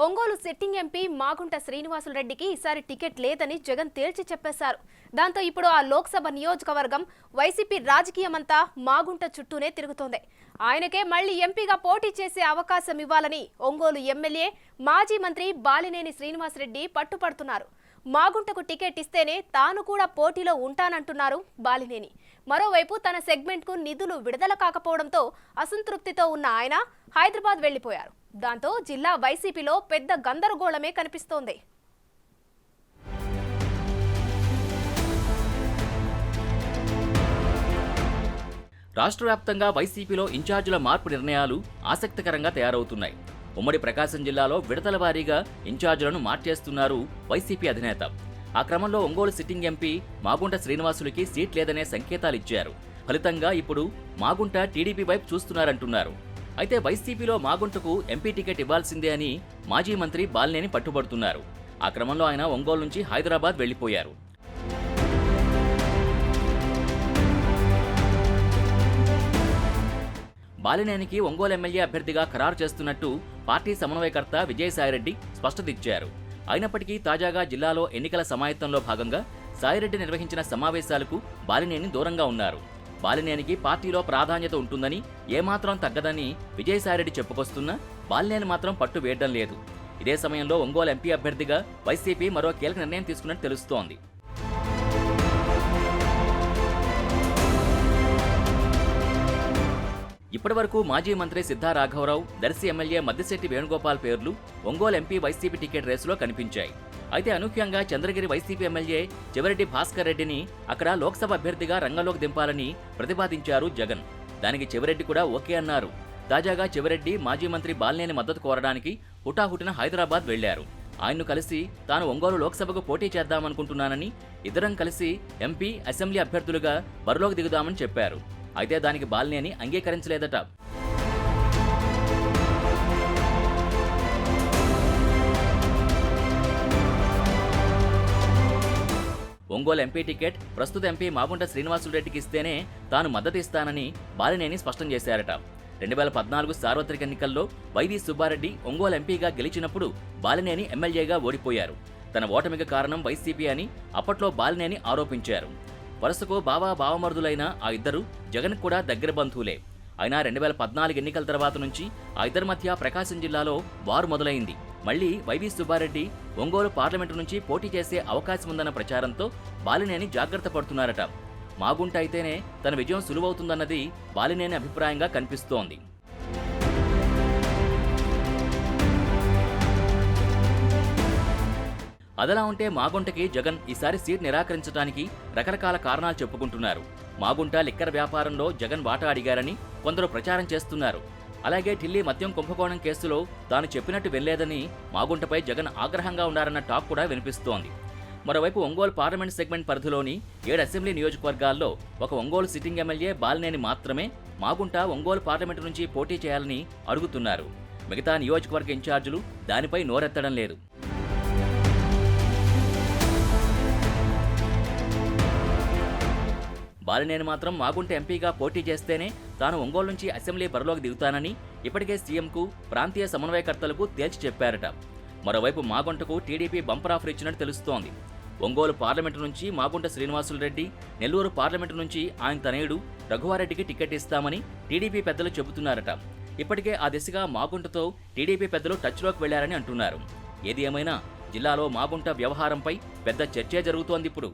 Ongole sitting MP Magunta శ్రీనివాసులరెడ్డికి ఈసారి ticket లేదని జగన్ తేల్చి చెప్పేశారు. దాంతో ఇప్పుడు ఆ లోక్సభ నియోజకవర్గం వైసీపీ రాజకీయమంతా మాగుంట చుట్టూనే తిరుగుతోంది. ఆయనకే మళ్లీ ఎంపీగా పోటీ చేసే అవకాశం ఇవ్వాలని ఒంగోలు ఎమ్మెల్యే మాజీ మంత్రి బాలినేని శ్రీనివాసరెడ్డి పట్టుపడుతున్నారు. మాగుంటకు టికెట్ ఇస్తేనే తాను కూడా పోటీలో ఉంటానంటున్నారు బాలినేని. మరోవైపు తన సెగ్మెంట్కు నిధులు విడుదల కాకపోవడంతో అసంతృప్తితో ఉన్న ఆయన హైదరాబాద్ వెళ్లిపోయారు. దాంతో జిల్లా వైసీపీలో పెద్ద గందరగోళమే కనిపిస్తోంది. రాష్ట్ర వ్యాప్తంగా వైసీపీలో ఇన్ఛార్జీల మార్పు నిర్ణయాలు ఆసక్తికరంగా తయారవుతున్నాయి. ఉమ్మడి ప్రకాశం జిల్లాలో విడతల వారీగా ఇన్ఛార్జీలను మార్చేస్తున్నారు వైసీపీ అధినేత. ఆ క్రమంలో ఒంగోలు సిట్టింగ్ ఎంపీ మాగుంట శ్రీనివాసులకి సీట్ లేదనే సంకేతాలిచ్చారు. ఫలితంగా ఇప్పుడు మాగుంట టీడీపీ వైపు చూస్తున్నారంటున్నారు. అయితే వైసీపీలో మాగుంటకు ఎంపీ టికెట్ ఇవ్వాల్సిందే అని మాజీ మంత్రి బాలినేని పట్టుబడుతున్నారు. ఆ క్రమంలో ఆయన ఒంగోలు నుంచి హైదరాబాద్ వెళ్లిపోయారు. బాలినేనికి ఒంగోలు ఎమ్మెల్యే అభ్యర్థిగా ఖరారు చేస్తున్నట్టు పార్టీ సమన్వయకర్త విజయసాయిరెడ్డి స్పష్టతిచ్చారు. అయినప్పటికీ తాజాగా జిల్లాలో ఎన్నికల సమాయత్తంలో భాగంగా సాయిరెడ్డి నిర్వహించిన సమావేశాలకు బాలినేని దూరంగా ఉన్నారు. బాలినేనికి పార్టీలో ప్రాధాన్యత ఉంటుందని, ఏమాత్రం తగ్గదని విజయసాయిరెడ్డి చెప్పుకొస్తున్నా బాలినేని మాత్రం పట్టు వేయడం లేదు. ఇదే సమయంలో ఒంగోలు ఎంపీ అభ్యర్థిగా వైసీపీ మరో కీలక నిర్ణయం తీసుకున్నట్టు తెలుస్తోంది. ఇప్పటివరకు మాజీ మంత్రి సిద్ధా రాఘవరావు, దర్శి ఎమ్మెల్యే మద్దిశెట్టి వేణుగోపాల్ పేర్లు ఒంగోలు ఎంపీ వైసీపీ టికెట్ రేసులో కనిపించాయి. అయితే అనూహ్యంగా చంద్రగిరి వైసీపీ ఎమ్మెల్యే చివరెడ్డి భాస్కర్ రెడ్డిని అక్కడ లోక్సభ అభ్యర్థిగా రంగంలోకి దింపాలని ప్రతిపాదించారు జగన్. దానికి చివరెడ్డి కూడా ఓకే అన్నారు. తాజాగా చివరెడ్డి మాజీ మంత్రి బాలినేని మద్దతు కోరడానికి హుటాహుటిన హైదరాబాద్ వెళ్లారు. ఆయన్ను కలిసి తాను ఒంగోలు లోక్సభకు పోటీ చేద్దామనుకుంటున్నానని, ఇద్దరం కలిసి ఎంపీ, అసెంబ్లీ అభ్యర్థులుగా బరిలోకి దిగుదామని చెప్పారు. అయితే దానికి బాలినేని అంగీకరించలేదట. ఒంగోలు ఎంపీ టికెట్ ప్రస్తుత ఎంపీ మాగుంట శ్రీనివాసులరెడ్డికి ఇస్తేనే తాను మద్దతు ఇస్తానని బాలినేని స్పష్టం చేశారట. 2014 సార్వత్రిక ఎన్నికల్లో వైవి సుబ్బారెడ్డి ఒంగోలు ఎంపీగా గెలిచినప్పుడు బాలినేని ఎమ్మెల్యేగా ఓడిపోయారు. తన ఓటమికి కారణం వైసీపీ అని అప్పట్లో బాలినేని ఆరోపించారు. వరుసకు బావమరుదులైన ఆ ఇద్దరు జగన్ కూడా దగ్గర బంధువులే. అయినా 2014 ఎన్నికల తర్వాత నుంచి ఆ ఇద్దరి మధ్య ప్రకాశం జిల్లాలో వారు మొదలైంది. మళ్లీ వైవి సుబ్బారెడ్డి ఒంగోలు పార్లమెంటు నుంచి పోటీ చేసే అవకాశం ఉందన్న ప్రచారంతో బాలినేని జాగ్రత్త పడుతున్నారట. మాగుంట అయితేనే తన విజయం సులువవుతుందన్నది బాలినేని అభిప్రాయంగా కనిపిస్తోంది. అదలా ఉంటే మాగుంటకి జగన్ ఈసారి సీట్ నిరాకరించడానికి రకరకాల కారణాలు చెప్పుకుంటున్నారు. మాగుంట లిక్కర్ వ్యాపారంలో జగన్ వాటా అడిగారని కొందరు ప్రచారం చేస్తున్నారు. అలాగే ఢిల్లీ మద్యం కుంభకోణం కేసులో తాను చెప్పినట్టు వెళ్లేదని మాగుంటపై జగన్ ఆగ్రహంగా ఉన్నారన్న టాక్ కూడా వినిపిస్తోంది. మరోవైపు ఒంగోలు పార్లమెంట్ సెగ్మెంట్ పరిధిలోని 7 అసెంబ్లీ నియోజకవర్గాల్లో ఒక ఒంగోలు సిట్టింగ్ ఎమ్మెల్యే బాలినేని మాత్రమే మాగుంట ఒంగోలు పార్లమెంటు నుంచి పోటీ చేయాలని అడుగుతున్నారు. మిగతా నియోజకవర్గ ఇన్ఛార్జీలు దానిపై నోరెత్తడం లేదు. బాలినేని మాత్రం మాగుంట ఎంపీగా పోటీ చేస్తేనే తాను ఒంగోలు నుంచి అసెంబ్లీ బరిలోకి దిగుతానని ఇప్పటికే సీఎంకు, ప్రాంతీయ సమన్వయకర్తలకు తేల్చి చెప్పారట. మరోవైపు మాగుంటకు టీడీపీ బంపర్ ఆఫర్ ఇచ్చినట్టు తెలుస్తోంది. ఒంగోలు పార్లమెంటు నుంచి మాగుంట శ్రీనివాసులరెడ్డి, నెల్లూరు పార్లమెంటు నుంచి ఆయన తనయుడు రఘువారెడ్డికి టికెట్ ఇస్తామని టీడీపీ పెద్దలు చెబుతున్నారట. ఇప్పటికే ఆ దిశగా మాగుంటతో టీడీపీ పెద్దలు టచ్లోకి వెళ్లారని అంటున్నారు. ఏది ఏమైనా జిల్లాలో మాగుంట వ్యవహారంపై పెద్ద చర్చే జరుగుతోంది ఇప్పుడు.